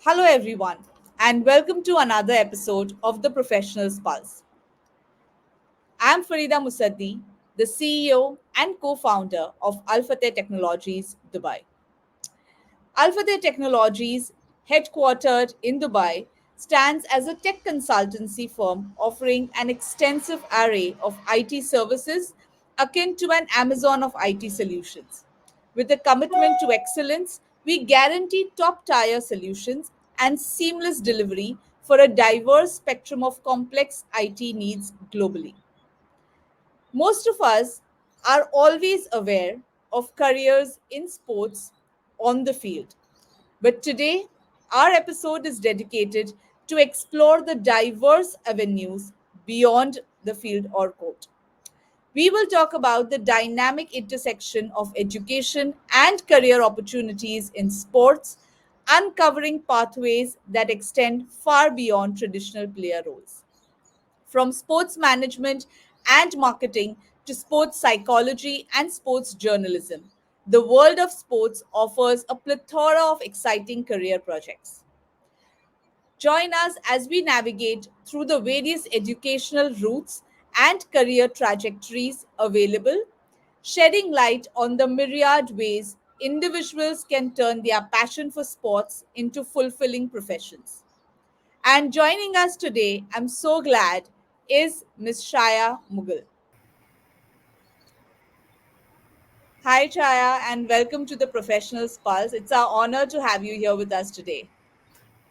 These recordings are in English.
Hello, everyone, and welcome to another episode of The Professional's Pulse. I'm Farida Musaddi, the CEO and co founder of Alphateh Technologies, Dubai. Alphateh Technologies, headquartered in Dubai, stands as a tech consultancy firm offering an extensive array of IT services akin to an Amazon of IT solutions. With a commitment to excellence, we guarantee top tier solutions and seamless delivery for a diverse spectrum of complex IT needs globally. Most of us are always aware of careers in sports on the field. But today, our episode is dedicated to explore the diverse avenues beyond the field or court. We will talk about the dynamic intersection of education and career opportunities in sports, uncovering pathways that extend far beyond traditional player roles. From sports management and marketing to sports psychology and sports journalism, the world of sports offers a plethora of exciting career projects. Join us as we navigate through the various educational routes and career trajectories available, shedding light on the myriad ways individuals can turn their passion for sports into fulfilling professions. And joining us today, I'm so glad, is Ms. Chaya Mughal. Hi, Chaya, and welcome to the Professionals Pulse. It's our honor to have you here with us today.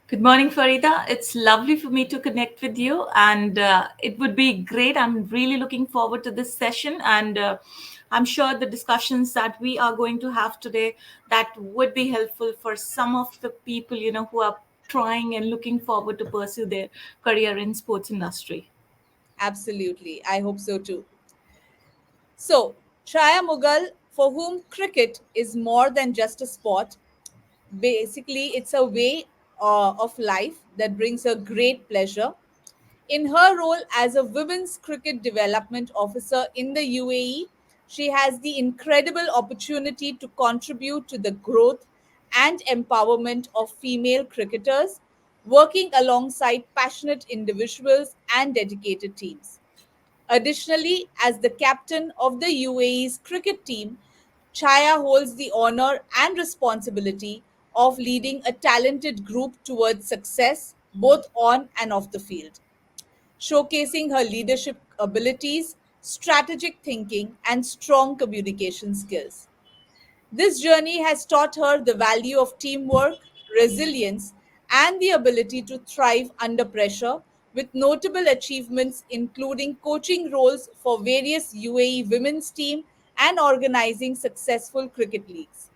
Good morning, Farida. It's lovely for me to connect with you, and it would be great. I'm really looking forward to this session, and I'm sure the discussions that we are going to have today that would be helpful for some of the people who are trying and looking forward to pursue their career in sports industry. Absolutely. I hope so too. So, Chaya Mughal, for whom cricket is more than just a sport, basically, it's a way of life that brings her great pleasure. In her role as a women's cricket development officer in the UAE, she has the incredible opportunity to contribute to the growth and empowerment of female cricketers, working alongside passionate individuals and dedicated teams. Additionally, as the captain of the UAE's cricket team, Chaya holds the honor and responsibility of leading a talented group towards success both on and off the field, showcasing her leadership abilities, strategic thinking, and strong communication skills. This journey has taught her the value of teamwork, resilience, and the ability to thrive under pressure, with notable achievements including coaching roles for various UAE women's team and organizing successful cricket leagues.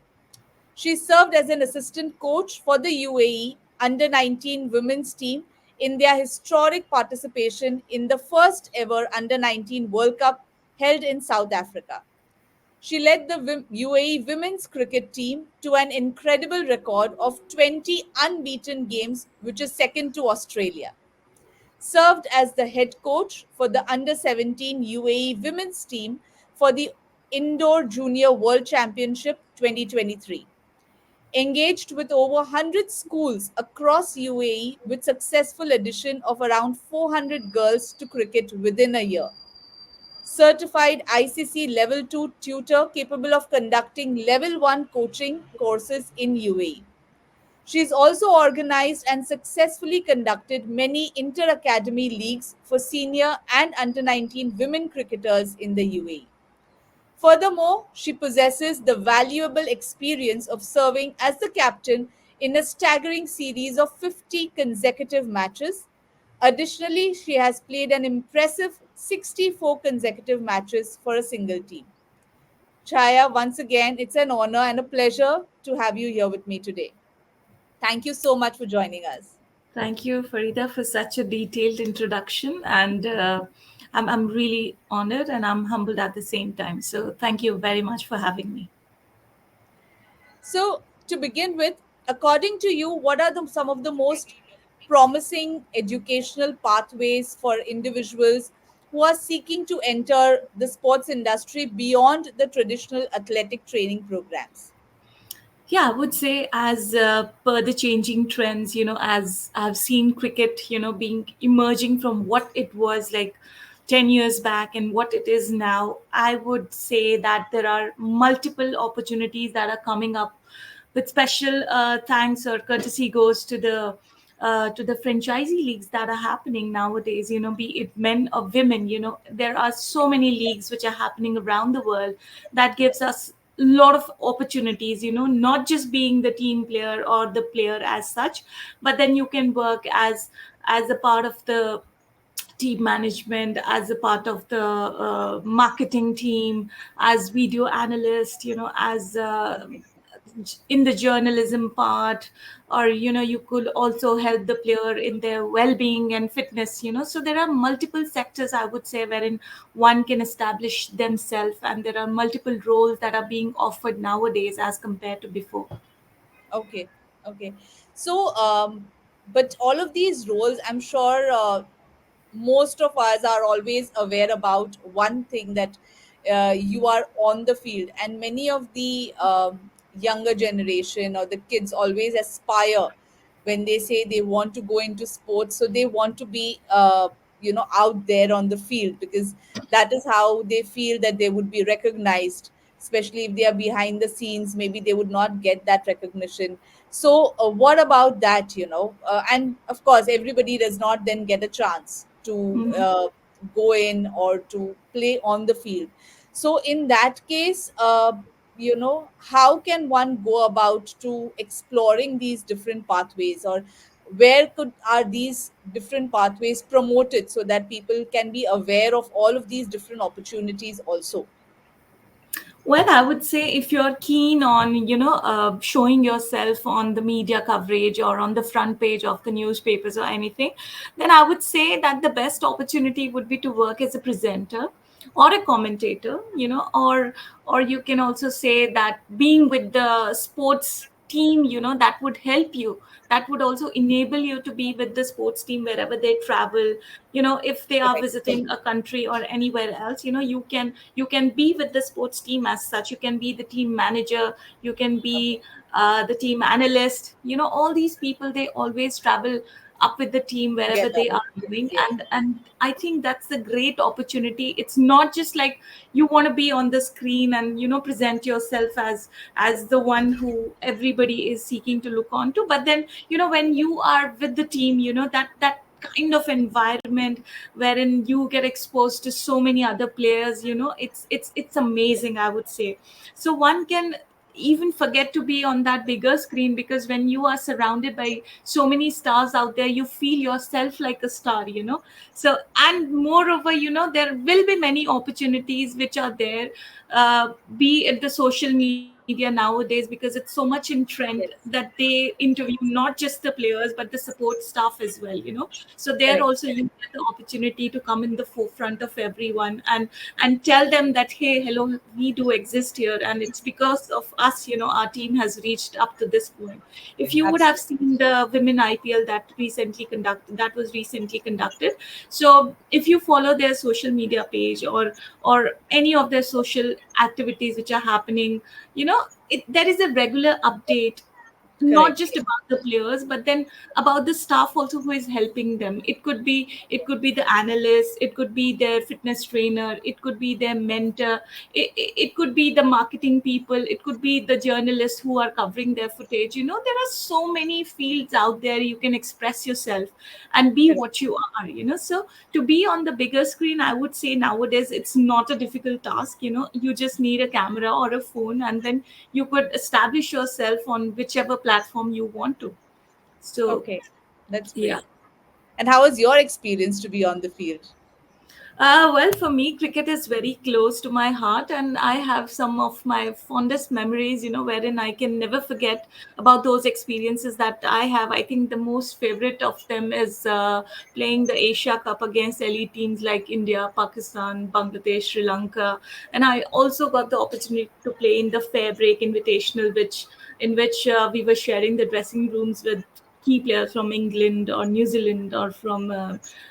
She served as an assistant coach for the UAE under 19 women's team in their historic participation in the first ever under 19 World Cup held in South Africa. She led the UAE women's cricket team to an incredible record of 20 unbeaten games, which is second to Australia. Served as the head coach for the under 17 UAE women's team for the Indoor Junior World Championship 2023. Engaged with over 100 schools across UAE with successful addition of around 400 girls to cricket within a year. Certified ICC Level 2 tutor capable of conducting Level 1 coaching courses in UAE. She has also organized and successfully conducted many inter academy leagues for senior and under 19 women cricketers in the UAE. Furthermore, she possesses the valuable experience of serving as the captain in a staggering series of 50 consecutive matches. Additionally, she has played an impressive 64 consecutive matches for a single team. Chaya, once again, it's an honor and a pleasure to have you here with me today. Thank you so much for joining us. Thank you, Farida, for such a detailed introduction, and I'm really honored and I'm humbled at the same time. So, thank you very much for having me. So, to begin with, according to you, what are some of the most promising educational pathways for individuals who are seeking to enter the sports industry beyond the traditional athletic training programs? Yeah, I would say as per the changing trends, as I've seen cricket, being emerging from what it was like 10 years back and what it is now, I would say that there are multiple opportunities that are coming up with special thanks or courtesy goes to the franchisee leagues that are happening nowadays, be it men or women. There are so many leagues which are happening around the world that gives us a lot of opportunities, not just being the team player or the player as such, but then you can work as a part of the team management, as a part of the marketing team, as video analyst, as in the journalism part, or you could also help the player in their well-being and fitness. So there are multiple sectors, I would say, wherein one can establish themselves, and there are multiple roles that are being offered nowadays as compared to before. Okay, okay. So, but all of these roles, I'm sure most of us are always aware about one thing, that you are on the field, and many of the younger generation or the kids always aspire when they say they want to go into sports. So they want to be, out there on the field, because that is how they feel that they would be recognized, especially if they are behind the scenes. Maybe they would not get that recognition. So what about that, and of course everybody does not then get a chance to go in or to play on the field. So in that case, how can one go about to exploring these different pathways, or where could are these different pathways promoted so that people can be aware of all of these different opportunities also? Well, I would say if you're keen on, showing yourself on the media coverage or on the front page of the newspapers or anything, then I would say that the best opportunity would be to work as a presenter or a commentator, or you can also say that being with the sports team, that would help you. That would also enable you to be with the sports team wherever they travel. If they are Correct. visiting a country or anywhere else, you can be with the sports team as such. You can be the team manager, you can be the team analyst. All these people, they always travel up with the team wherever Together. they are Yes, going. yes. And I think that's a great opportunity. It's not just like you want to be on the screen and present yourself as the one who everybody is seeking to look on to, but then when you are with the team, that kind of environment wherein you get exposed to so many other players, it's amazing, I would say. So one can even forget to be on that bigger screen, because when you are surrounded by so many stars out there, you feel yourself like a star. So, and moreover, there will be many opportunities which are there, be it the social media nowadays, because it's so much in trend Yes. that they interview not just the players but the support staff as well. So there Correct. also you get the opportunity to come in the forefront of everyone and tell them that, hey, hello, we do exist here, and it's because of us, our team has reached up to this point. If you would have Absolutely. seen the women IPL that was recently conducted, so if you follow their social media page or any of their social activities which are happening, there is a regular update, not Correct. just about the players but then about the staff also who is helping them. It could be the analyst, it could be their fitness trainer, it could be their mentor, it could be the marketing people, it could be the journalists who are covering their footage. There are so many fields out there you can express yourself and be Correct. what you are. So to be on the bigger screen, I would say nowadays it's not a difficult task. You just need a camera or a phone, and then you could establish yourself on whichever platform you want to. So Okay. That's yeah. great. And how was your experience to be on the field? Well, for me, cricket is very close to my heart, and I have some of my fondest memories, wherein I can never forget about those experiences that I have. I think the most favorite of them is playing the Asia Cup against elite teams like India, Pakistan, Bangladesh, Sri Lanka, and I also got the opportunity to play in the Fair Break Invitational, which in which we were sharing the dressing rooms with key players from England or New Zealand or from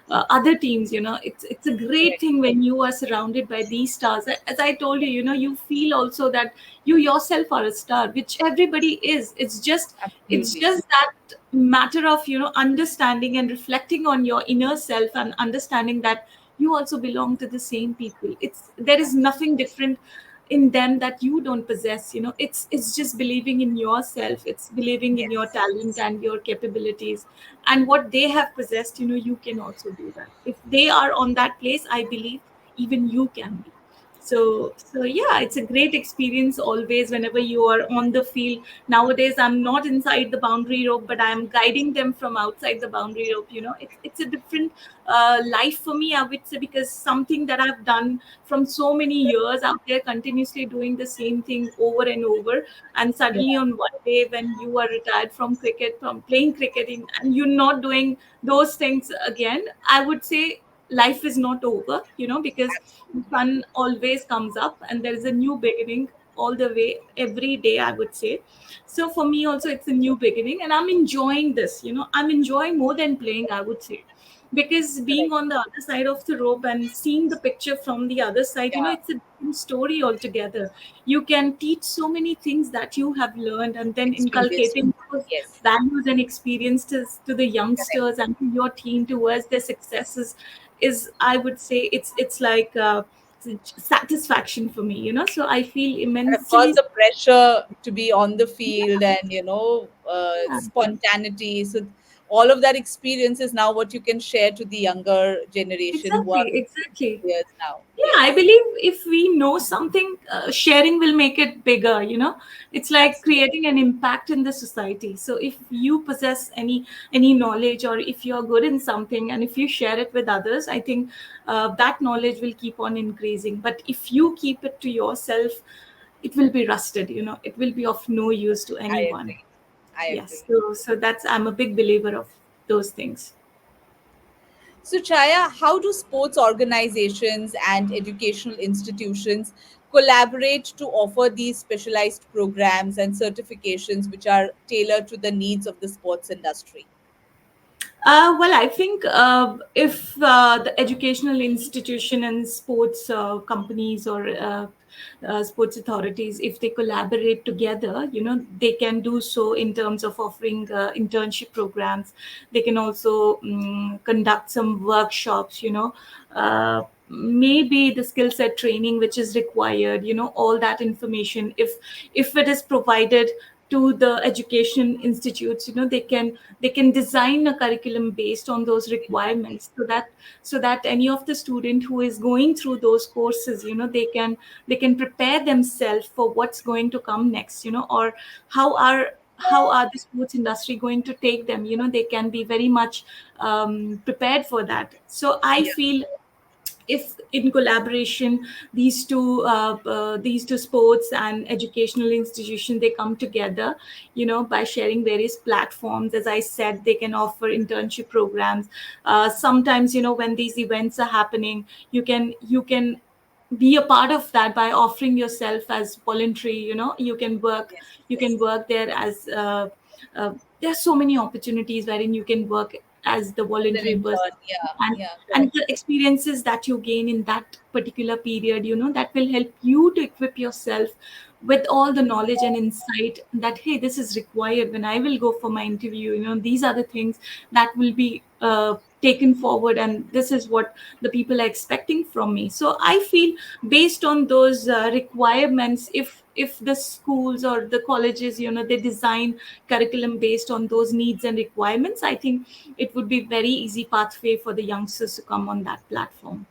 other teams. It's a great Correct. thing when you are surrounded by these stars. As I told you, you feel also that you yourself are a star, which everybody is. It's Absolutely. just that matter of understanding and reflecting on your inner self and understanding that you also belong to the same people. There is nothing different in them that you don't possess. It's just believing in yourself, it's believing in your Yes. talent and your capabilities, and what they have possessed, you can also do that. If they are on that place, I believe even you can be. So yeah, it's a great experience always whenever you are on the field. Nowadays I'm not inside the boundary rope, but I'm guiding them from outside the boundary rope. It's a different life for me, I would say, because something that I've done from so many years out there, continuously doing the same thing over and over, and Yeah. suddenly on one day when you are retired from cricket, from playing cricket, and you're not doing those things again, I would say life is not over, because the Absolutely. sun always comes up and there is a new beginning all the way every day, I would say. So for me also, it's a new beginning, and I'm enjoying this. I'm enjoying more than playing, I would say, because being Correct. on the other side of the rope and seeing the picture from the other side, Yeah. it's a different story altogether. You can teach so many things that you have learned, and then Experience. inculcating those Yes. values and experiences to the Correct. youngsters and to your team towards their successes is, I would say, it's like satisfaction for me. So I feel And of course, immensely. the pressure to be on the field Yeah, and, yeah, spontaneity. So, all of that experience is now what you can share to the younger generation who are exactly, exactly. players now. Yeah, I Yes. believe if we know something, sharing will make it bigger. It's like Absolutely. creating an impact in the society. So if you possess any knowledge, or if you're good in something, and if you share it with others, I think that knowledge will keep on increasing. But if you keep it to yourself, it will be rusted. It will be of no use to I anyone. agree. I Yes, agree. so that's, I'm a big believer of those things. So, Chaya, how do sports organizations and educational institutions collaborate to offer these specialized programs and certifications which are tailored to the needs of the sports industry? Well, I think if the educational institution and sports companies or sports authorities, if they collaborate together, they can do so in terms of offering internship programs. They can also conduct some workshops, maybe the skill set training which is required, all that information. If it is provided to the education institutes, they can design a curriculum based on those Exactly. requirements, so that any of the student who is going through those courses, they can prepare themselves for what's going to come next, or how are how are the sports industry going to take them. They can be very much prepared for that. So I Yeah. feel if in collaboration these two sports and educational institution, they come together, by sharing various platforms. As I said, they can offer internship programs. Sometimes, when these events are happening, you can be a part of that by offering yourself as voluntary. Yes. You can work there as there are so many opportunities wherein you can work as the As an voluntary person. intern. Yeah. and Yeah. and Correct. the experiences that you gain in that particular period, that will help you to equip yourself with all the knowledge and insight that, hey, this is required when I will go for my interview. These are the things that will be taken forward, and this is what the people are expecting from me. So I feel, based on those requirements, if the schools or the colleges, they design curriculum based on those needs and requirements, I think it would be very easy pathway for the youngsters to come on that platform.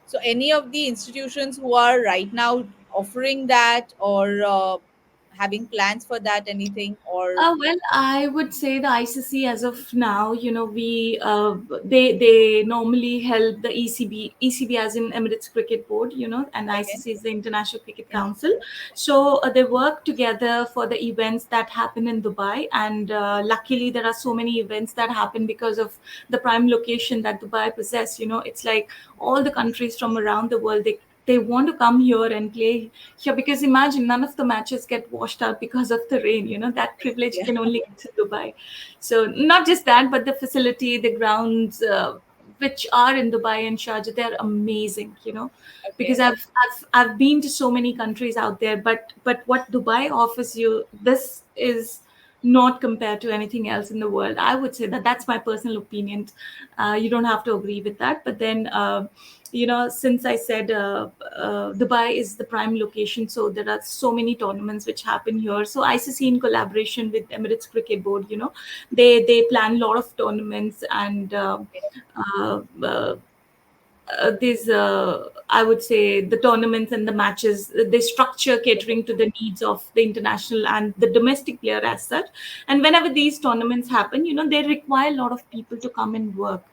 So, any of the institutions who are right now offering that or having plans for that, anything or Well, I would say the ICC as of now, we they normally help the ECB as in Emirates Cricket Board, and okay, ICC is the International Cricket in, Council. So they work together for the events that happen in Dubai, and luckily there are so many events that happen because of the prime location that Dubai possess. It's like all the countries from around the world, they want to come here and play here, because imagine none of the matches get washed out because of the rain. That privilege Yeah. can only get to Dubai. So not just that, but the facility, the grounds, which are in Dubai and Sharjah, they're amazing. Because Okay. I've been to so many countries out there, but what Dubai offers you, this is not compared to anything else in the world. I would say that that's my personal opinion. You don't have to agree with that, but then since I said Dubai is the prime location, so there are so many tournaments which happen here. So ICC, in collaboration with Emirates Cricket Board, they plan a lot of tournaments, and uh, uh, these I would say the tournaments and the matches, they structure catering to the needs of the international and the domestic player as such. And whenever these tournaments happen, they require a lot of people to come and work.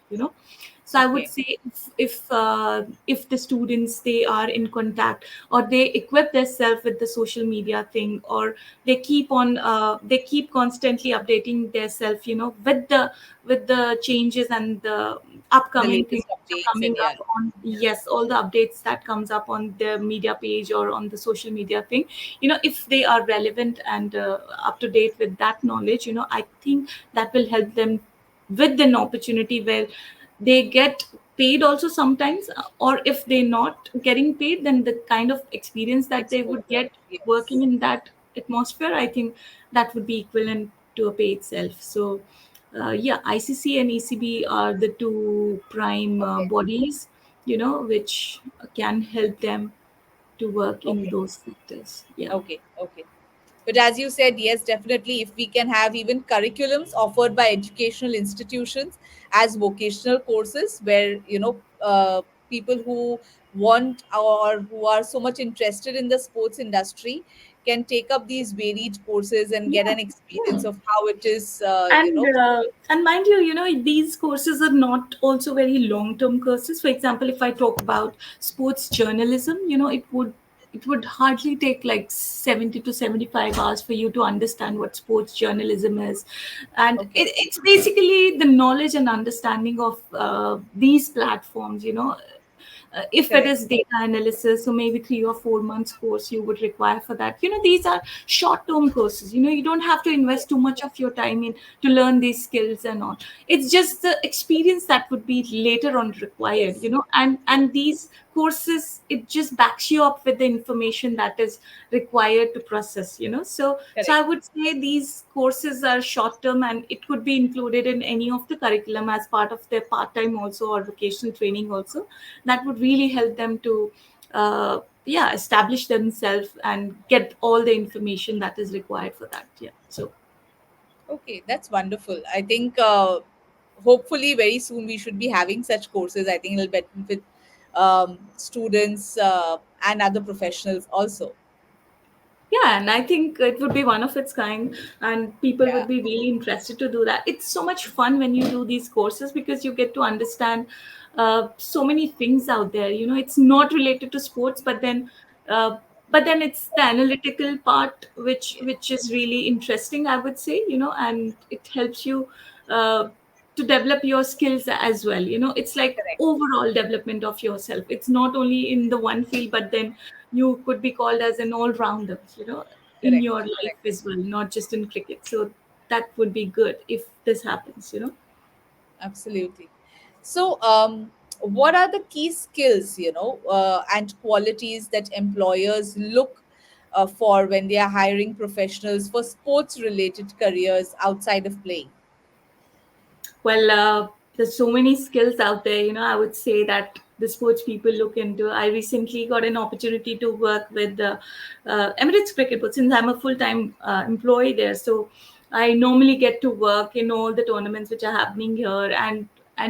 So I would Okay. say, if the students, they are in contact, or they equip themselves with the social media thing, or they keep constantly updating themselves, with the changes and the The upcoming things latest which are updates coming and yeah. up on, yes, all the updates that comes up on their media page or on the social media thing, if they are relevant and up to date with that knowledge, I think that will help them with an opportunity where they get paid also sometimes, or if they're not getting paid, then the kind of experience that they would Exposure. get working Yes. in that atmosphere, I think that would be equivalent to a pay itself. So yeah, ICC and ECB are the two prime Okay. bodies, which can help them to work in Okay. those sectors. Yeah. Okay. Okay. But as you said, yes, definitely, if we can have even curriculums offered by educational institutions as vocational courses, where people who want or who are so much interested in the sports industry can take up these varied courses and get Yeah. an experience of how it is, And mind you, these courses are not also very long term courses. For example, if I talk about sports journalism, it would hardly take like 70 to 75 hours for you to understand what sports journalism is. And okay, it's basically the knowledge and understanding of these platforms. If it correct, is data analysis, so maybe 3 or 4 months course you would require for that. These are short term courses. You don't have to invest too much of your time in to learn these skills and all. It's just the experience that would be later on required. yes, And these courses, it just backs you up with the information that is required to process. So I correct. would say these courses are short term, and it could be included in any of the curriculum as part of their part time also, or vocational training also. That would really help them to yeah, establish themselves and get all the information that is required for that. Yeah. So Okay, that's wonderful. I think hopefully very soon we should be having such courses. I think it'll benefit students and other professionals also. yeah, and I think it would be one of its kind, and people Yeah, would be really interested to do that. It's so much fun when you do these courses, because you get to understand so many things out there. It's not related to sports, uh, but then it's the analytical part which is really interesting, I would say. And it helps you uh, to develop your skills as well. It's like correct, overall development of yourself. It's not only in the one field, but then you could be called as an all-rounder, in correct, your life correct. as well, not just in cricket. So that would be good if this happens. Absolutely. So, what are the key skills, and qualities that employers look for when they are hiring professionals for sports related careers outside of playing? Well, there's so many skills out there. I would say that the sports people look into. I recently got an opportunity to work with the Emirates Cricket Board, since I'm a full-time employee there. So I normally get to work in all the tournaments which are happening here, and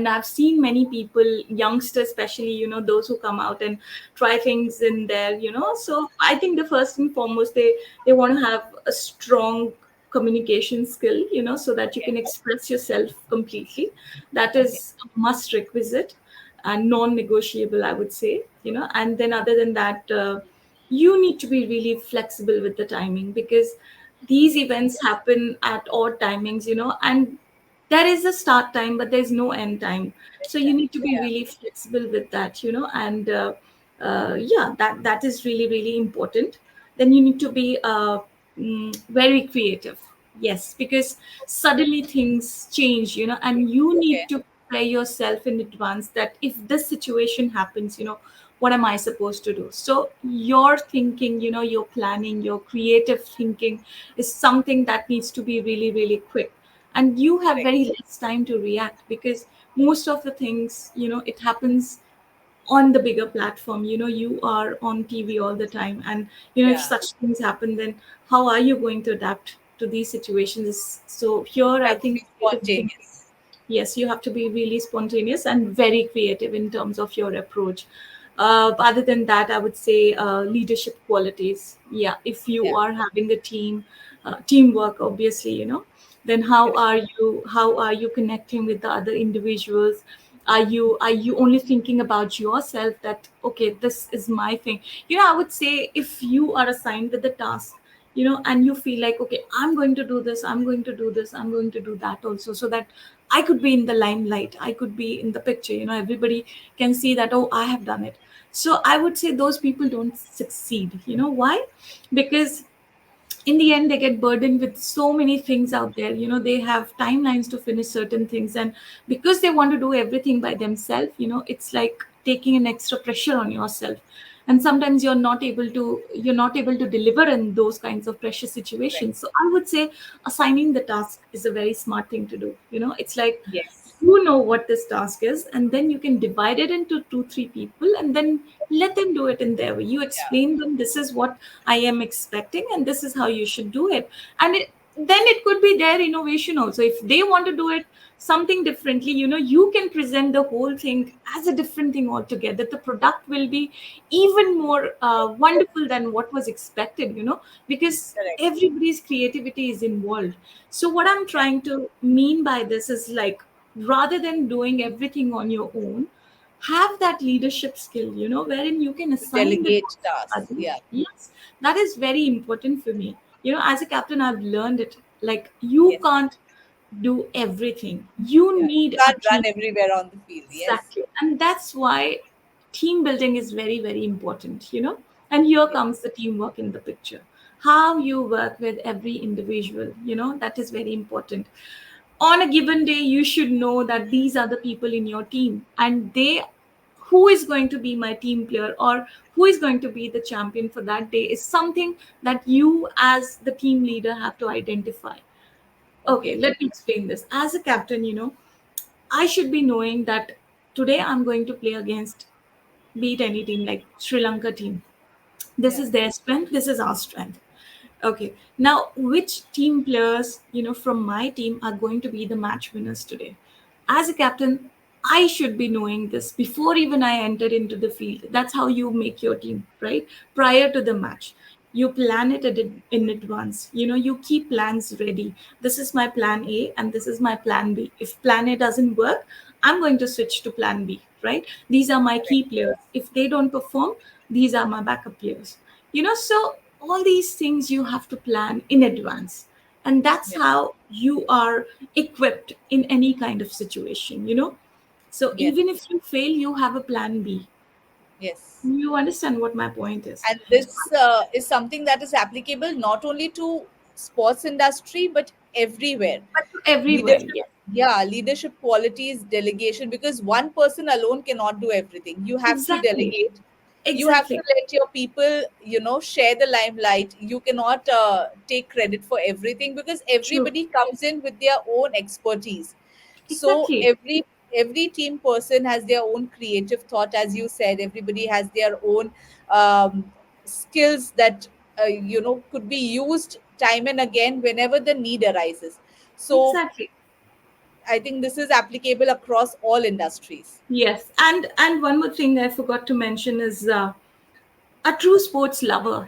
I've seen many people, youngsters especially, those who come out and try things in there. So I think the first and foremost, they want to have a strong communication skill, so that you Okay, can express yourself completely. That okay, is a must requisite and non-negotiable, I would say. And then other than that, you need to be really flexible with the timing, because these events happen at odd timings, and there is a start time but there's no end time. So you need to be yeah, really flexible with that. And Yeah, that is really really important. Then you need to be very creative. Yes, because suddenly things change, and you need Okay. to prepare yourself in advance that if this situation happens, what am I supposed to do? So your thinking, your planning, your creative thinking is something that needs to be really really quick, and you have Correct. very less time to react because most of the things, it happens on the bigger platform. You are on TV all the time, and if Yeah. such things happen, then how are you going to adapt to these situations? So here I Have to think be creative thinking. spontaneous. Yes, you have to be really spontaneous and very creative in terms of your approach. Other than that, I would say leadership qualities. Yeah, if you Yeah. are having a team, teamwork, obviously, then Correct. how are you connecting with the other individuals? Are you only thinking about yourself that okay, this is my thing? I would say if you are assigned with the task, and you feel like okay, I'm going to do this, I'm going to do this, I'm going to do that also, so that I could be in the limelight, I could be in the picture, everybody can see that, oh, I have done it. So I would say those people don't succeed. Why? Because in the end they get burdened with so many things out there. They have timelines to finish certain things, and because they want to do everything by themselves, it's like taking an extra pressure on yourself, and sometimes you're not able to deliver in those kinds of pressure Correct. situations. So I would say assigning the task is a very smart thing to do. It's like Yes. what this task is, and then you can divide it into 2 3 people, and then let them do it in their way. You Yeah. explain them, this is what I am expecting, and this is how you should do it. And then it could be their innovation also. If they want to do it something differently, you can present the whole thing as a different thing altogether. The product will be even more wonderful than what was expected, because Correct. everybody's creativity is involved. So what I'm Yeah. trying to mean by this is like, rather than doing everything on your own, have that leadership skill, wherein you can To assign the delegate task to tasks. others. Yeah. Yes, that is very important for me. As a captain, I've learned it. Like, you Yes. can't do everything. You Yeah. You need a can't run team. everywhere on the field. Yes. Exactly. And that's why team building is very, very important, And here Yes. comes the teamwork in the picture. How you work with every individual, that is very important. On a given day, you should know that these are the people in your team, and who is going to be my team player, or who is going to be the champion for that day, is something that you as the team leader have to identify. Okay, Okay. let me explain this. As a captain, I should be knowing that today I'm going to play against, beat any team, like Sri Lanka team. This Yeah. is their strength, this is our strength. Okay, now which team players, from my team are going to be the match winners today? As a captain, I should be knowing this before even I enter into the field. That's how you make your team, right? Prior to the match, you plan it in advance. You keep plans ready. This is my plan A, and this is my plan B. If plan A doesn't work, I'm going to switch to plan B, right? These are my key Correct. players. If they don't perform, these are my backup players. So all these things you have to plan in advance, and that's Yeah. how you are equipped in any kind of situation. So Yes. even if you fail, you have a plan B. Yes. You understand what my point is? And this is something that is applicable not only to sports industry but everywhere. But everywhere, Leadership, yes. yeah, leadership qualities, delegation, because one person alone cannot do everything. You have to Exactly. delegate. You have to Exactly. let your people, share the limelight. You cannot take credit for everything because True. everybody comes in with their own expertise. So Exactly. every team person has their own creative thought, as you said. Everybody has their own skills that could be used time and again whenever the need arises. So Exactly. I think this is applicable across all industries. Yes. And one more thing I forgot to mention is a true sports lover.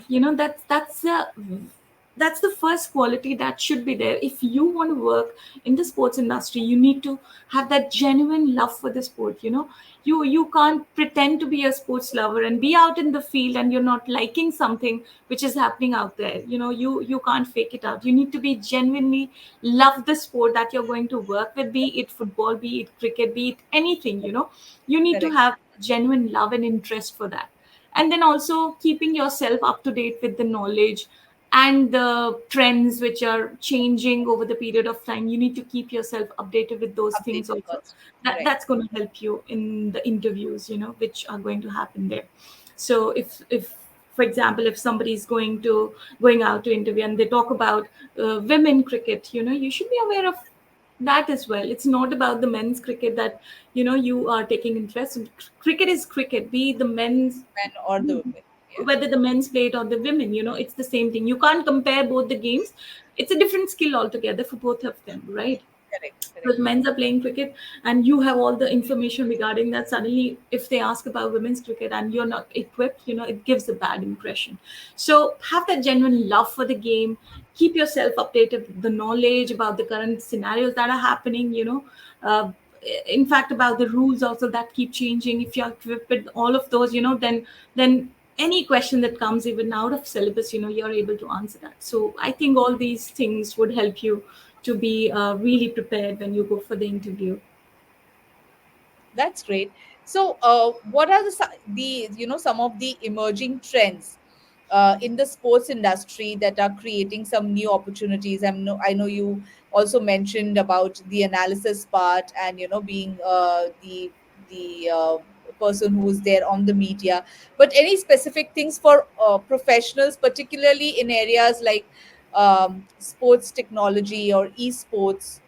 That's the first quality that should be there. If you want to work in the sports industry, you need to have that genuine love for the sport. You can't pretend to be a sports lover and be out in the field and you're not liking something which is happening out there. You can't fake it out. You need to be genuinely love the sport that you're going to work with, be it football, be it cricket, be it anything. You need to Correct. have genuine love and interest for that. and then also keeping yourself up to date with the knowledge and the trends which are changing over the period of time. You need to keep yourself updated with those things Updated also. first. that Correct. that's going to help you in the interviews, which are going to happen there. So if for example, if somebody is going out to interview and they talk about women cricket, you should be aware of that as well. It's not about the men's cricket that you are taking interest in. Cricket is cricket, be the men's, Men or the women. Yeah. whether the men's play it or the women, it's the same thing. You can't compare both the games. It's a different skill altogether for both of them, right? Correct. Correct. Because men's are playing cricket and you have all the information regarding that, suddenly if they ask about women's cricket and you're not equipped, it gives a bad impression. So have that genuine love for the game. Keep yourself updated with the knowledge about the current scenarios that are happening, uh, in fact about the rules also that keep changing. If you're equipped with all of those, then any question that comes even out of syllabus, you're able to answer that. So I think all these things would help you to be really prepared when you go for the interview. That's great. So, what are the some of the emerging trends in the sports industry that are creating some new opportunities? I know you also mentioned about the analysis part and being the person who is there on the media. But any specific things for professionals, particularly in areas like sports technology or esports?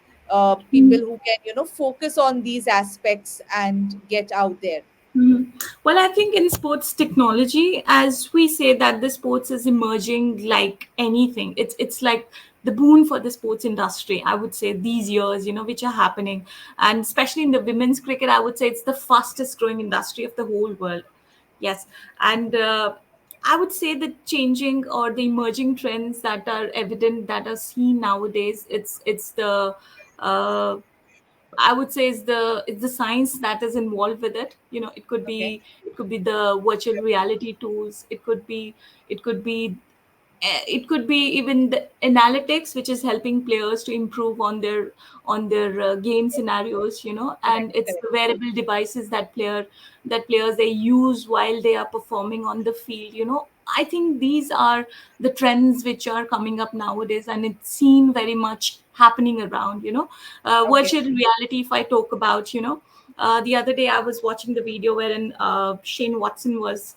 People who can focus on these aspects and get out there. Mhm. Well, I think in sports technology, as we say that the sports is emerging like anything, it's like the boon for the sports industry. I would say these years, which are happening, and especially in the women's cricket, I would say it's the fastest growing industry of the whole world. Yes, and I would say the changing or the emerging trends that are evident that are seen nowadays. It's the uh, I would say it's the science that is involved with it. Okay. It could be the virtual reality tools. It could be even the analytics, which is helping players to improve on their game scenarios. Correct. And it's Correct. the wearable devices that players they use while they are performing on the field. I think these are the trends which are coming up nowadays, and it's seen very much happening around. Okay. Virtual reality, if I talk about, the other day I was watching the video wherein Shane Watson was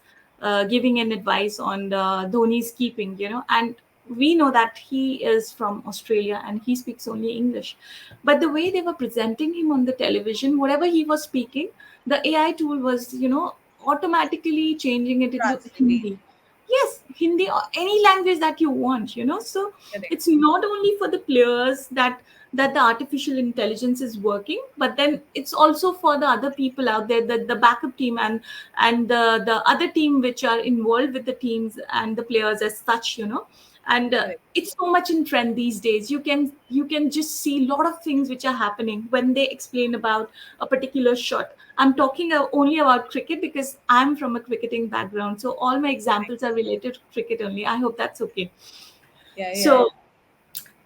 giving an advice on Dhoni's keeping, and we know that he is from Australia and he speaks only English. But the way they were presenting him on the television, whatever he was speaking, the AI tool was, automatically changing it into Translate. Hindi. Yes, Hindi or any language that you want, So Correct. it's not only for the players that the artificial intelligence is working, but then it's also for the other people out there, the backup team and the other team which are involved with the teams and the players as such. And Correct. it's so much in trend these days. You can just see a lot of things which are happening when they explain about a particular shot. I'm talking only about cricket because I'm from a cricketing background, so all my Correct. examples are related to cricket only. I hope that's okay. Yeah. Yeah. So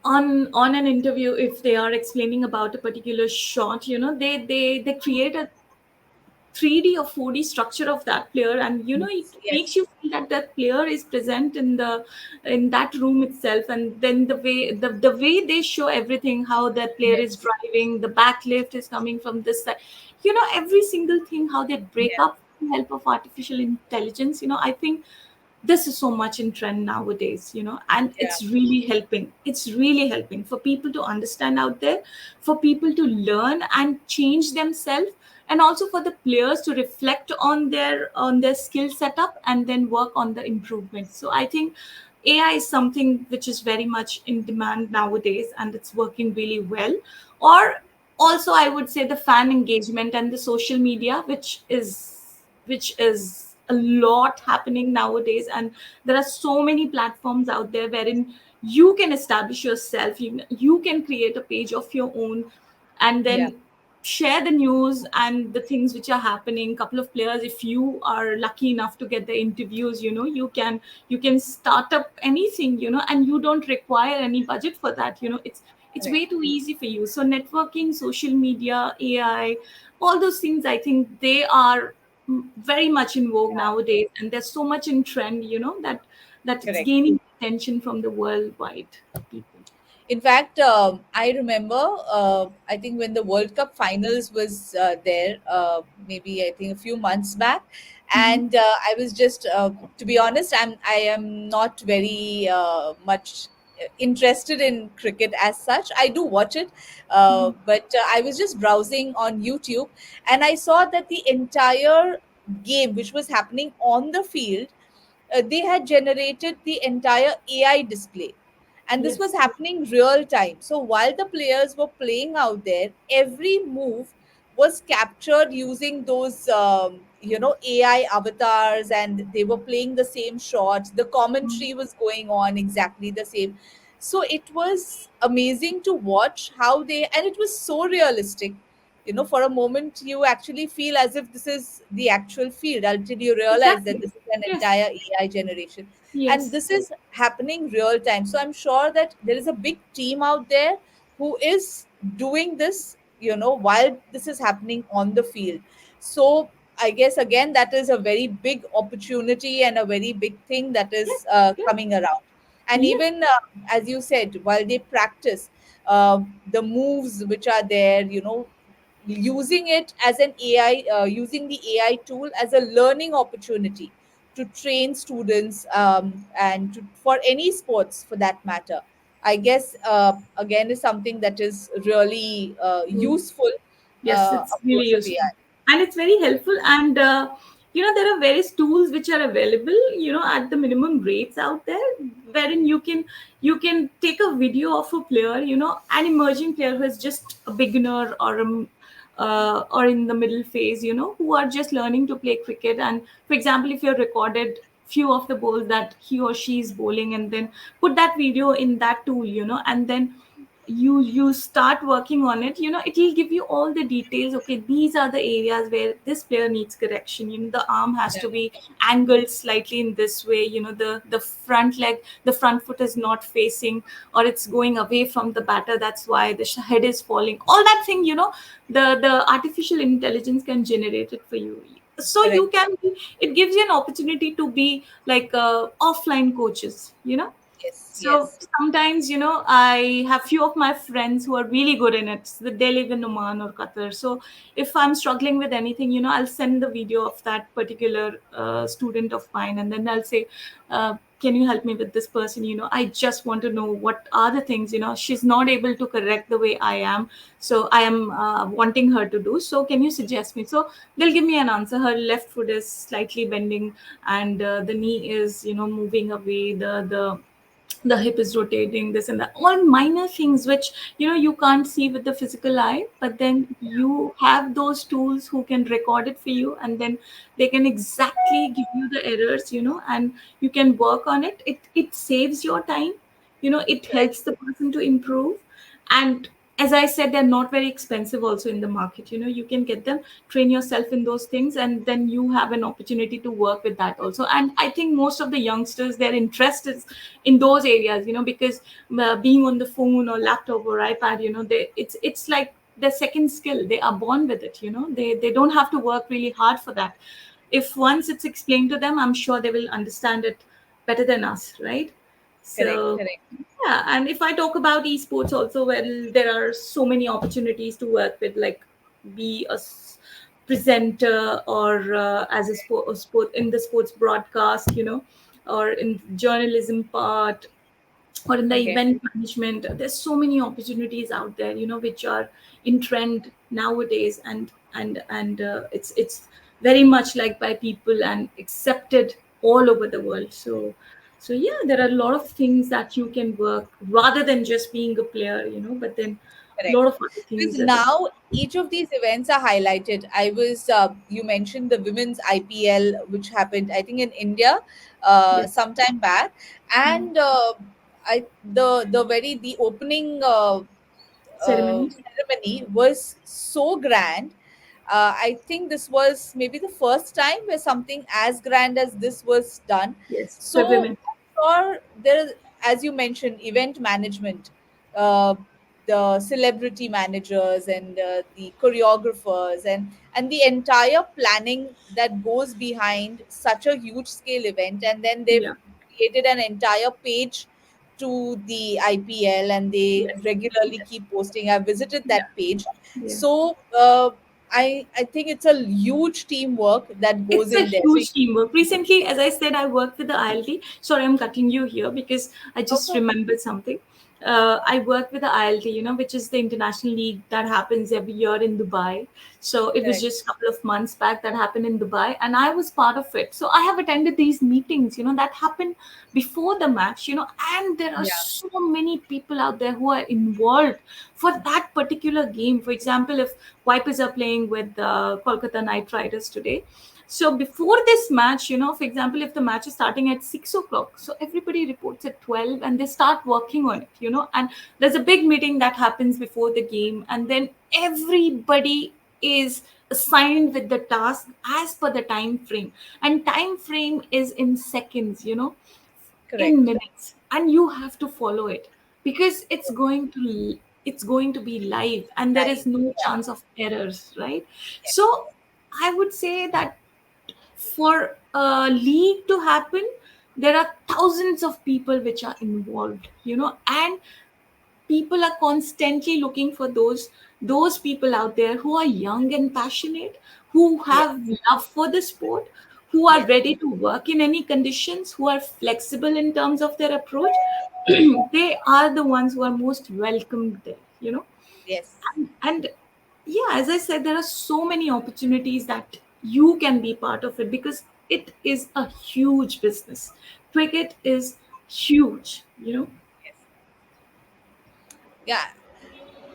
on an interview, if they are explaining about a particular shot, they create a 3D or 4D structure of that player, and it Yes. makes Yes. you feel that that player is present in that room itself. And then the way they show everything, how that player is Yes. driving, the back lift is coming from this side, every single thing, how they break Yeah. up with the help of artificial intelligence. I think this is so much in trend nowadays, and Yeah. it's really helping for people to understand out there, for people to learn and change themselves, and also for the players to reflect on their skill setup and then work on the improvement. So I think AI is something which is very much in demand nowadays, and it's working really well. Or also, I would say the fan engagement and the social media, which is a lot happening nowadays, and there are so many platforms out there wherein you can establish yourself. You can create a page of your own, and Yeah. then share the news and the things which are happening. Couple of players, if you are lucky enough to get the interviews, you can start up anything, and you don't require any budget for that. It's Correct. way too easy for you. So networking, social media, AI, all those things, I think they are very much in vogue nowadays, and there's so much in trend, that it's Correct. gaining attention from the worldwide people. In fact, I remember, I think when the World Cup finals was there, maybe I think a few months back, Hmm. and I was just, to be honest, I am not very much interested in cricket as such. I do watch it, but I was just browsing on YouTube, and I saw that the entire game, which was happening on the field, they had generated the entire AI display. And this was Yes. happening real time. So while the players were playing out there, every move was captured using those, AI avatars, and they were playing the same shots. The commentary was going on exactly the same. So it was amazing to watch how they, and it was so realistic. For a moment, you actually feel as if this is the actual field until you realize that Exactly. this is an Yes. entire AI generation. And Yes. this is happening real time. So I'm sure that there is a big team out there who is doing this, while this is happening on the field. So I guess again, that is a very big opportunity and a very big thing that Yes. is Yes. coming around. And Yes. even as you said, while they practice the moves which are there, using it as an AI, using the AI tool as a learning opportunity to train students, and for any sports for that matter. I guess again is something that is really useful Yes, it's really approach of useful, AI. and it's very helpful. And there are various tools which are available, at the minimum rates out there, wherein you can take a video of a player, an emerging player who is just a beginner, or in the middle phase, who are just learning to play cricket. And for example, if you're recorded few of the balls that he or she is bowling, and then put that video in that tool, and then you start working on it, it will give you all the details. Okay, these are the areas where this player needs correction. The arm has Yeah, to be angled slightly in this way. The front leg, the front foot is not facing, or it's going away from the batter, that's why the head is falling. All that thing, the artificial intelligence can generate it for you. So correct. it gives you an opportunity to be like offline coaches. Yes, So yes. sometimes, I have few of my friends who are really good in it. So they live in Oman or Qatar. So if I'm struggling with anything, I'll send the video of that particular student of mine, and then I'll say, "Can you help me with this person? I just want to know what are the things. She's not able to correct the way I am. So I am wanting her to do. So can you suggest me?" So they'll give me an answer. Her left foot is slightly bending, and the knee is, moving away. The hip is rotating, this and that, all minor things which you can't see with the physical eye, but then you have those tools who can record it for you, and then they can exactly give you the errors, and you can work on it. It saves your time, it Correct, helps the person to improve. And as I said, they're not very expensive also in the market. You can get them, train yourself in those things, and then you have an opportunity to work with that also. And I think most of the youngsters, their interest is in those areas, because being on the phone or laptop or ipad, it's like their second skill. They are born with it. They don't have to work really hard for that. If once it's explained to them, I'm sure they will understand it better than us, right? correct, So correct, yeah. And if I talk about esports also, well, there are so many opportunities to work with, like be presenter, or as a sport in the sports broadcast, or in journalism part, or in the okay, event management. There's so many opportunities out there, which are in trend nowadays. And it's very much liked by people and accepted all over the world. So yeah, there are a lot of things that you can work rather than just being a player, but then a correct. lot of other Because things as well. now each of these events are highlighted. I was You mentioned the women's IPL, which happened, I think, in India Yes. sometime back, Mm. and the opening Ceremony. ceremony was so grand. I think this was maybe the first time where something as grand as this was done. Yes, for So women. I'm sure there, as you mentioned, event management. Uh, the celebrity managers and the choreographers and the entire planning that goes behind such a huge scale event. And then they've Yeah. created an entire page to the IPL, and they Yes. regularly Yes. keep posting. I visited Yeah. that page. Yeah. So I think it's a huge teamwork that goes It's a in there. So huge teamwork. Recently, as I said, I worked with the ILT. Sorry, I'm cutting you here because I just okay, remembered something. I work with the ILT, which is the international league that happens every year in Dubai. So it was correct. just a couple of months back that happened in Dubai, and I was part of it. So I have attended these meetings, that happen before the match, and there are Yeah, so many people out there who are involved for that particular game. For example, if Vipers are playing with Kolkata Knight Riders today, so before this match, for example, if the match is starting at 6 o'clock, so everybody reports at 12 and they start working on it, and there's a big meeting that happens before the game, and then everybody is assigned with the task as per the time frame, and time frame is in seconds, in correct. minutes, and you have to follow it because it's going to be live and there Nice. is no Yeah. chance of errors, right? Yes. So I would say that for a league to happen, there are thousands of people which are involved, and people are constantly looking for those people out there who are young and passionate, who Yes. have love for the sport, who are Yes. ready to work in any conditions, who are flexible in terms of their approach. They are the ones who are most welcomed there, Yes. and yeah, as I said, there are so many opportunities that you can be part of it because it is a huge business. Cricket is huge, Yes. Yeah.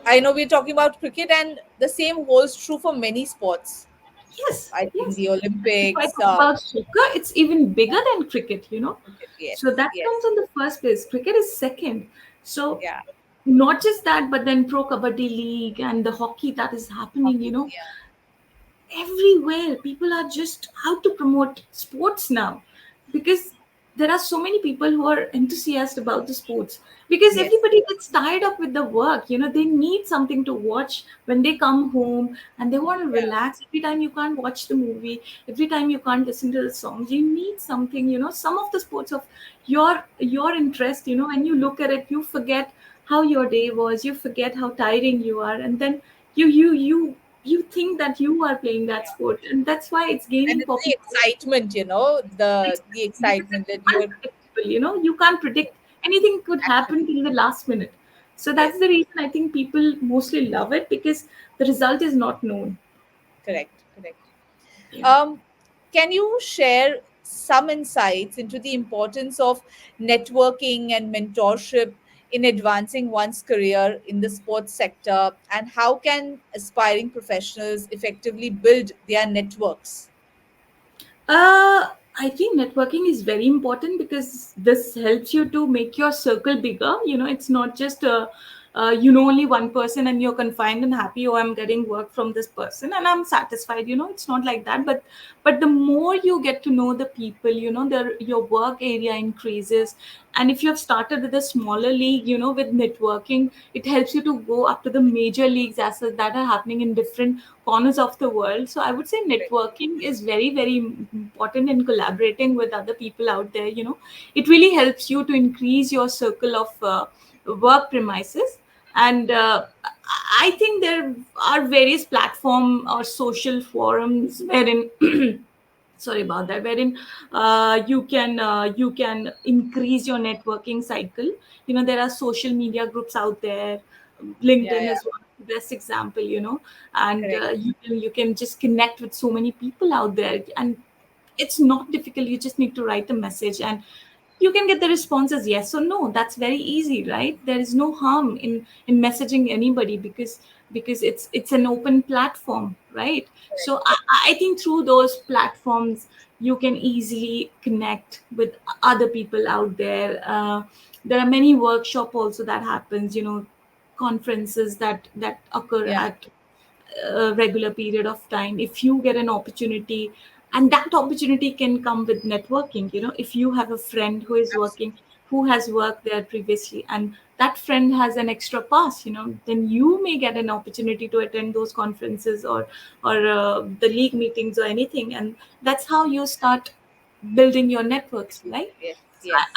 I know we're talking about cricket, and the same holds true for many sports. Yes, I think yes. the If I Olympics. talk about soccer, it's even bigger than cricket, Cricket, so yes. that Yes. comes on the first place. Cricket is second. So Yeah. not just that, but then Pro Kabaddi League and the hockey that is happening, Hockey. Yeah. everywhere. People are just out to promote sports now because there are so many people who are enthusiastic about the sports, because Yes. everybody gets tired up with the work, they need something to watch when they come home and they want to Yeah. relax. Every time you can't watch the movie, every time you can't listen to the songs, you need something, some of the sports of your interest, and you look at it, you forget how your day was, you forget how tiring you are, and then you think that you are playing that sport, and that's why it's And gaining it's the popularity. excitement, the Because excitement it's that you're. unpredictable, you can't predict, anything could happen Absolutely. till the last minute. So Yes. that's the reason I think people mostly love it, because the result is not known. Correct. Correct. Yeah. Um, can you share some insights into the importance of networking and mentorship in advancing one's career in the sports sector, and how can aspiring professionals effectively build their networks? I think networking is very important because this helps you to make your circle bigger. It's not just only one person and you're confined and happy. Oh, I'm getting work from this person and I'm satisfied. It's not like that. But the more you get to know the people, your work area increases. And if you have started with a smaller league, with networking, it helps you to go up to the major leagues as such that are happening in different corners of the world. So I would say Correct. networking is very, very important in collaborating with other people out there. It really helps you to increase your circle of work premises. And I think there are various platform or social forums wherein sorry about that, wherein you can increase your networking cycle. There are social media groups out there. Yeah, LinkedIn yeah. is one of the best example, and Correct. you can just connect with so many people out there, and it's not difficult. You just need to write a message and you can get the responses yes or no. That's very easy, right? There is no harm in messaging anybody, because it's an open platform, right? So Correct. I think through those platforms you can easily connect with other people out there. There are many workshop also that happens, conferences that occur Yeah. at a regular period of time. If you get an opportunity, and that opportunity can come with networking, if you have a friend who is Absolutely. working, who has worked there previously, and that friend has an extra pass, then you may get an opportunity to attend those conferences, or the league meetings or anything, and that's how you start building your networks, right? Yes, So yes.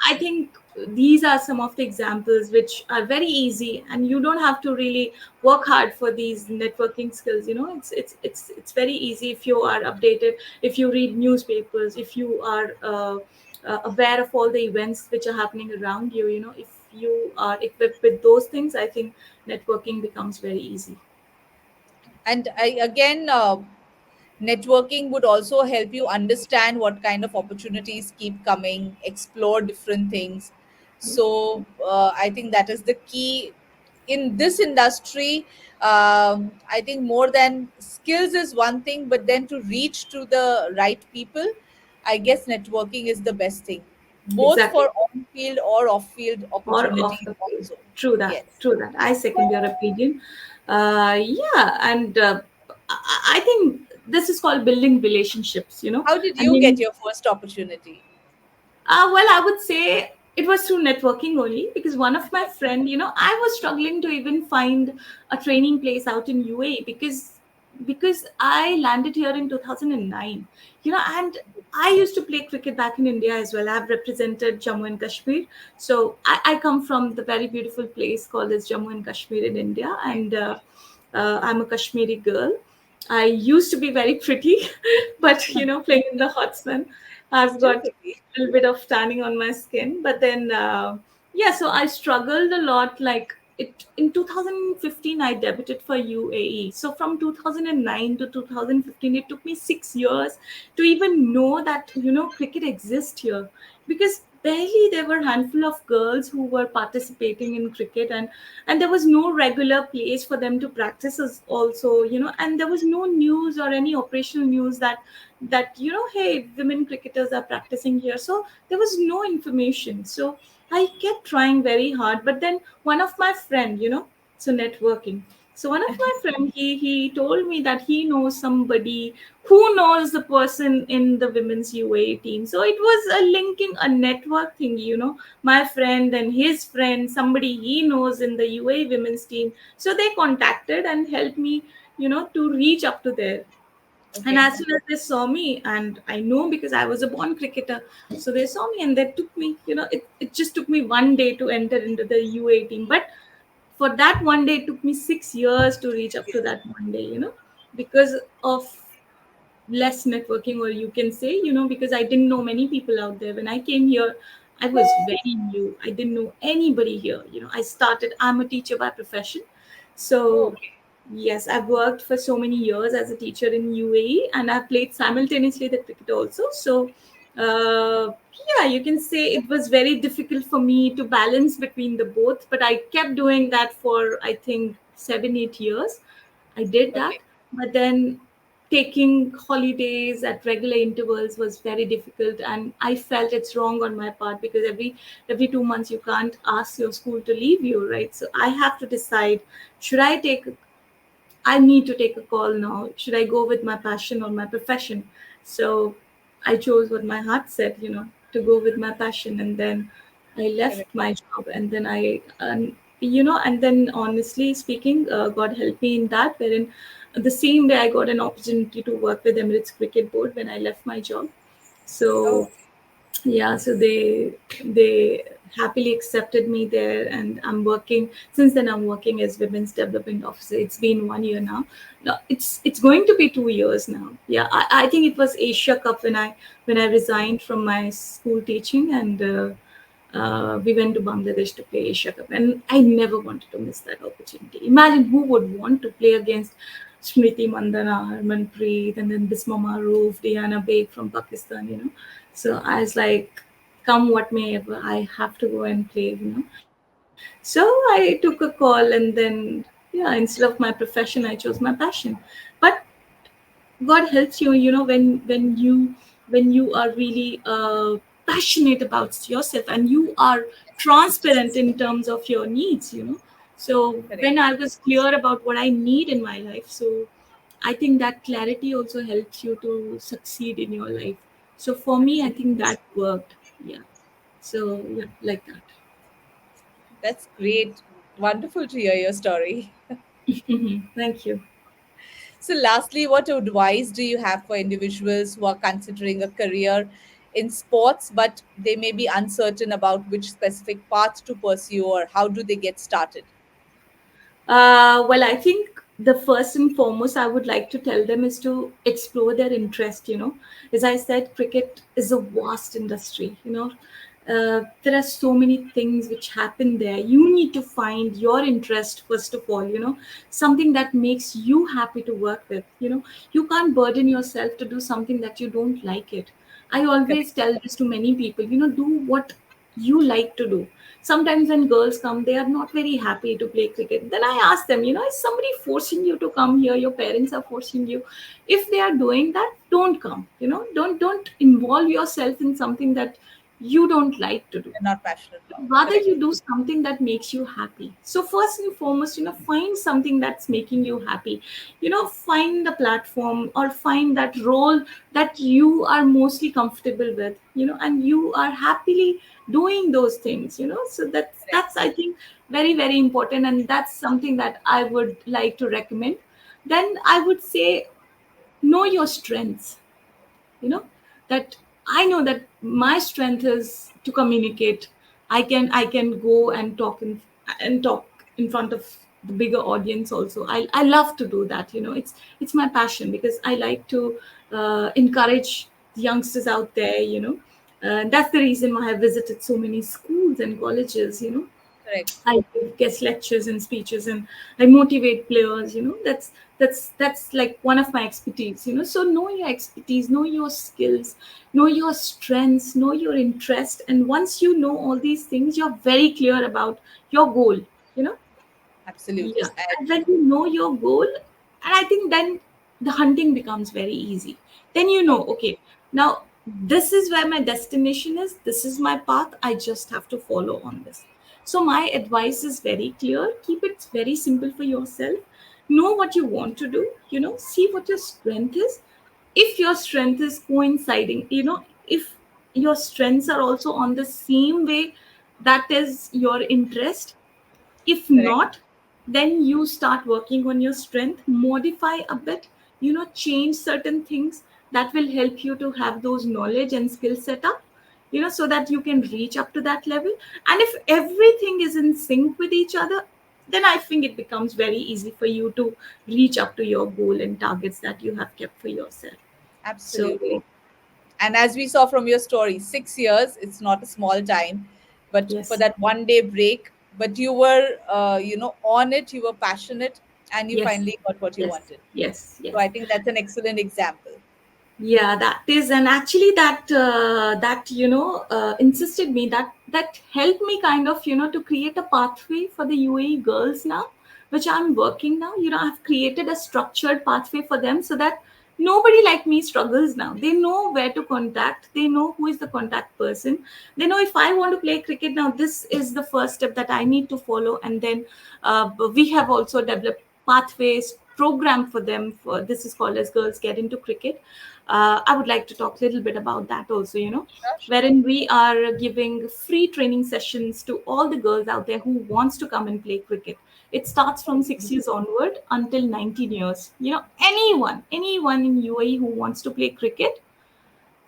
I think these are some of the examples which are very easy, and you don't have to really work hard for these networking skills. It's very easy if you are updated, if you read newspapers, if you are aware of all the events which are happening around you. If you are equipped with those things, I think networking becomes very easy. And I again, networking would also help you understand what kind of opportunities keep coming, explore different things. So I think that is the key in this industry. I think more than skills is one thing, but then to reach to the right people, I guess networking is the best thing, both Exactly. for on field or off field Or off opportunities the field. also. True that. Yes. True that. I second your opinion. Yeah, and I think this is called building relationships. How did I you get mean, your first opportunity? well, I would say it was through networking only, because one of my friend, I was struggling to even find a training place out in UAE, because I landed here in 2009, and I used to play cricket back in India as well. I've represented Jammu and Kashmir. So I come from the very beautiful place called as Jammu and Kashmir in India, and I'm a Kashmiri girl. I used to be very pretty, but playing in the hot sun, I've Still got pretty. a little bit of tanning on my skin. But then, yeah, so I struggled a lot. Like it in 2015, I debuted for UAE. So from 2009 to 2015, it took me 6 years to even know that cricket exists here, because barely there were a handful of girls who were participating in cricket, and there was no regular place for them to practice as also, and there was no news or any operational news that hey, women cricketers are practicing here. So there was no information. So I kept trying very hard, but then one of my friend, so networking, so one of my friend, he told me that he knows somebody who knows the person in the women's UA team. So it was a linking, a network thing, my friend and his friend, somebody he knows in the UA women's team. So they contacted and helped me, to reach up to there. And Okay. as soon as they saw me, and I know because I was a born cricketer, so they saw me and they took me, it just took me one day to enter into the UA team. But for that one day, it took me 6 years to reach up to that one day, because of less networking, or you can say, because I didn't know many people out there. When I came here, I was very new. I didn't know anybody here. I'm a teacher by profession. Oh, So okay. yes, I've worked for so many years as a teacher in UAE, and I've played simultaneously the cricket also. So uh, yeah, you can say it was very difficult for me to balance between the both, but I kept doing that for, I think, 7 8 years. I did that. Okay. But then taking holidays at regular intervals was very difficult, and I felt it's wrong on my part, because every 2 months you can't ask your school to leave you, right? So I have to decide, should I need to take a call now. Should I go with my passion or my profession? So I chose what my heart said, to go with my passion. And then I left Correct. my job. And then and then honestly speaking, God helped me in that, wherein the same day I got an opportunity to work with Emirates Cricket Board when I left my job. Oh, So yeah, so they happily accepted me there, and I'm working since then. I'm working as women's development officer. It's been 1 year now. No, it's going to be 2 years now. Yeah, I think it was Asia Cup when I resigned from my school teaching, and we went to Bangladesh to play Asia Cup, and I never wanted to miss that opportunity. Imagine who would want to play against Smriti Mandana, Harmanpreet, and then Bisma Maroof, Diana Baig from Pakistan. So I was like, come what may, I have to go and play. So I took a call, and then yeah, instead of my profession, I chose my passion. But God helps you, when you are really passionate about yourself, and you are transparent in terms of your needs. So correct. when I was clear about what I need in my life, so I think that clarity also helps you to succeed in your life. So for me, I Absolutely. think that worked. Yeah. So yeah, like that. That's great. Wonderful to hear your story. Thank you. So, lastly, what advice do you have for individuals who are considering a career in sports, but they may be uncertain about which specific path to pursue or how do they get started? Well, I think the first and foremost I would like to tell them is to explore their interest. As I said, cricket is a vast industry. There are so many things which happen there. You need to find your interest first of all. Something that makes you happy to work with. You can't burden yourself to do something that you don't like it. I always Correct. tell this to many people. Do what you like to do. Sometimes when girls come, they are not very happy to play cricket. Then I ask them, is somebody forcing you to come here? Your parents are forcing you. If they are doing that, don't come. Don't involve yourself in something that you don't like to do. They're not passionate about. Rather Correct. you do something that makes you happy. So first and foremost, find something that's making you happy. Find the platform or find that role that you are mostly comfortable with, and you are happily doing those things. So Correct. that's I think very, very important, and that's something that I would like to recommend. Then I would say, know your strengths. You know that I know that my strength is to communicate. I can go and talk in front of the bigger audience also. I love to do that. It's my passion, because I like to encourage the youngsters out there. That's the reason why I visited so many schools and colleges. Correct. I give guest lectures and speeches, and I motivate players. That's like one of my expertise. So know your expertise, know your skills, know your strengths, know your interest, and once you know all these things, you're very clear about your goal. You know, Absolutely. yeah, and when you know your goal, and I think then the hunting becomes very easy. Then Okay. okay, now this is where my destination is, this is my path, I just have to follow on this. So, my advice is very clear, keep it very simple for yourself. Know what you want to do, see what your strength is. If your strength is coinciding, if your strengths are also on the same way, that is your interest. If Correct. not, then you start working on your strength, modify a bit, change certain things that will help you to have those knowledge and skill set up, so that you can reach up to that level. And if everything is in sync with each other, then I think it becomes very easy for you to reach up to your goal and targets that you have kept for yourself. Absolutely. So, And as we saw from your story, 6 years, it's not a small time, but for yes, that 1 day break, but you were, on it, you were passionate, and you yes, finally got what you yes, wanted. yes, So yes. I think that's an excellent example. Yeah, that is, and actually that insisted me, that helped me kind of to create a pathway for the UAE girls now, which I'm working now. I've created a structured pathway for them, so that nobody like me struggles now. They know where to contact, they know who is the contact person, they know if I want to play cricket now, this is the first step that I need to follow. And then we have also developed pathways program for them. For this is called as Girls Get Into Cricket. I would like to talk a little bit about that also, Sure, sure. wherein we are giving free training sessions to all the girls out there who wants to come and play cricket. It starts from 6 years onward until 19 years. Anyone in UAE who wants to play cricket,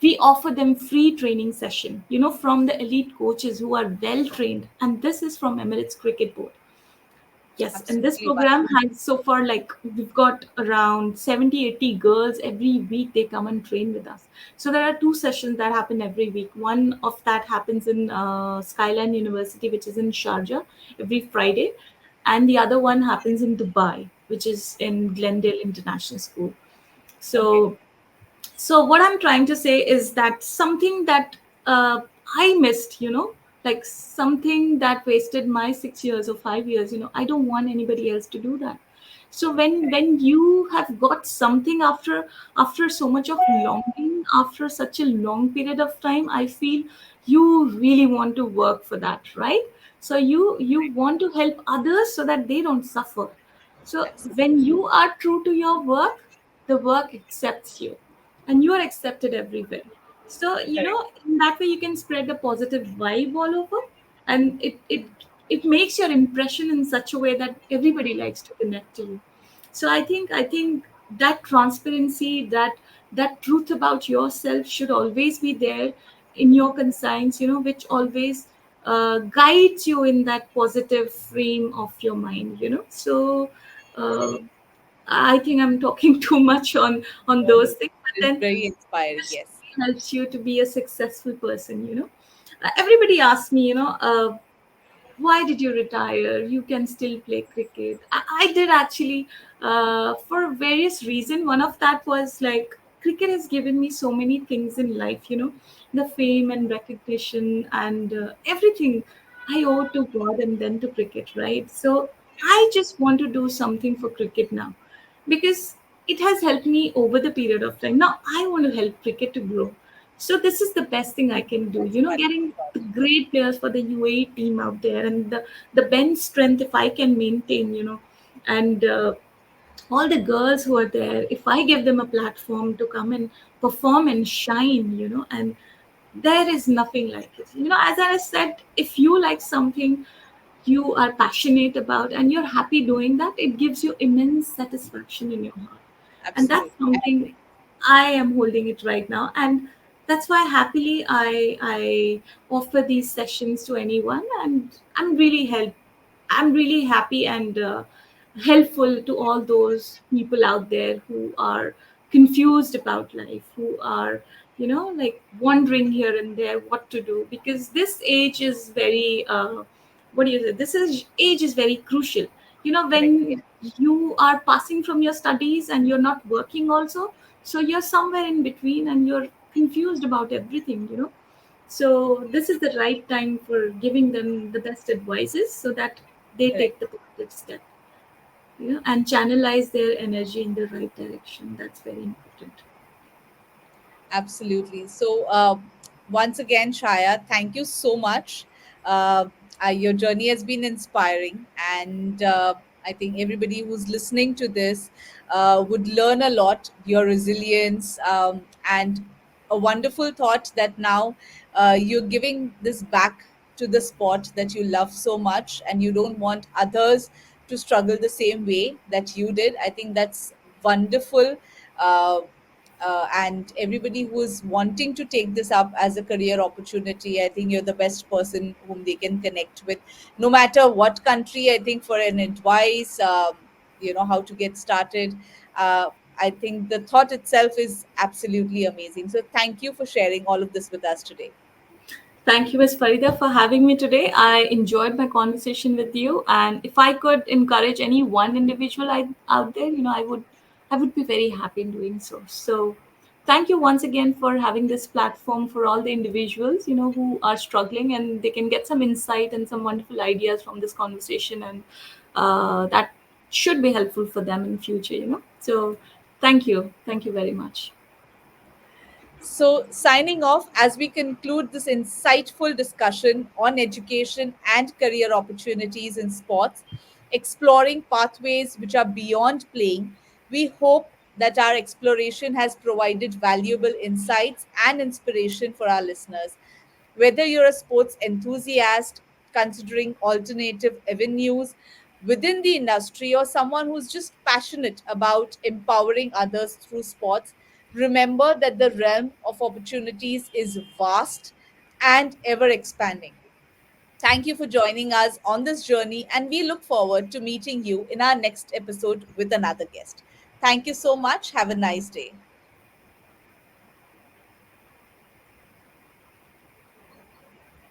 we offer them free training session, from the elite coaches who are well trained. And this is from Emirates Cricket Board. Yes, and this Absolutely program wonderful. has so far, like, we've got around 70, 80 girls every week. They come and train with us. So there are two sessions that happen every week. One of that happens in Skyline University, which is in Sharjah, every Friday. And the other one happens in Dubai, which is in Glendale International School. Okay. So what I'm trying to say is that something that I missed, like something that wasted my 6 years or 5 years, I don't want anybody else to do that. So when you have got something after so much of longing, after such a long period of time, I feel you really want to work for that, right? So you want to help others so that they don't suffer. So when Absolutely. you are true to your work, the work accepts you, and you are accepted everywhere. So Correct. in that way you can spread a positive vibe all over. And it it makes your impression in such a way that everybody likes to connect to you. So I think that transparency, that truth about yourself should always be there in your conscience, which always guides you in that positive frame of your mind. So uh, I think I'm talking too much on No, those this things, but is then very inspiring. this Yes. helps you to be a successful person. Everybody asks me, why did you retire? You can still play cricket. I did actually, for various reasons. One of that was like cricket has given me so many things in life, the fame and recognition and everything I owe to God and then to cricket, right? So I just want to do something for cricket now because it has helped me over the period of time. Now I want to help cricket to grow. So this is the best thing I can do, That's getting wonderful. the great players for the UAE team out there, and the bench strength if I can maintain, and all the girls who are there, if I give them a platform to come and perform and shine, and there is nothing like it. As I said, if you like something you are passionate about and you're happy doing that, it gives you immense satisfaction in your heart. And that's Absolutely. I something agree. I am holding it right now. And that's why happily I offer these sessions to anyone, and I'm really happy and helpful to all those people out there who are confused about life, who are, like wondering here and there what to do, because this age is very, what do you say? This is age is very crucial. Correct. Yeah. When you are passing from your studies and you're not working also, so you're somewhere in between and you're confused about everything. So this is the right time for giving them the best advices so that they Correct. take the positive step, and channelize their energy in the right direction. That's very important. Absolutely. So, once again, Shaya, thank you so much. Your journey has been inspiring, and I think everybody who's listening to this would learn a lot. Your resilience, and a wonderful thought that now you're giving this back to the sport that you love so much, and you don't want others to struggle the same way that you did. I think that's wonderful. Uh, and everybody who is wanting to take this up as a career opportunity, I think you're the best person whom they can connect with, no matter what country. I think for an advice, how to get started. I think the thought itself is absolutely amazing. So thank you for sharing all of this with us today. Thank you, Ms. Farida, for having me today. I enjoyed my conversation with you, and if I could encourage any one individual out there, I would be very happy in doing so. So, thank you once again for having this platform for all the individuals, who are struggling, and they can get some insight and some wonderful ideas from this conversation, and that should be helpful for them in future. So, thank you very much. So, signing off as we conclude this insightful discussion on education and career opportunities in sports, exploring pathways which are beyond playing, we hope that our exploration has provided valuable insights and inspiration for our listeners. Whether you're a sports enthusiast considering alternative avenues within the industry, or someone who's just passionate about empowering others through sports, remember that the realm of opportunities is vast and ever expanding. Thank you for joining us on this journey, and we look forward to meeting you in our next episode with another guest. Thank you so much. Have a nice day.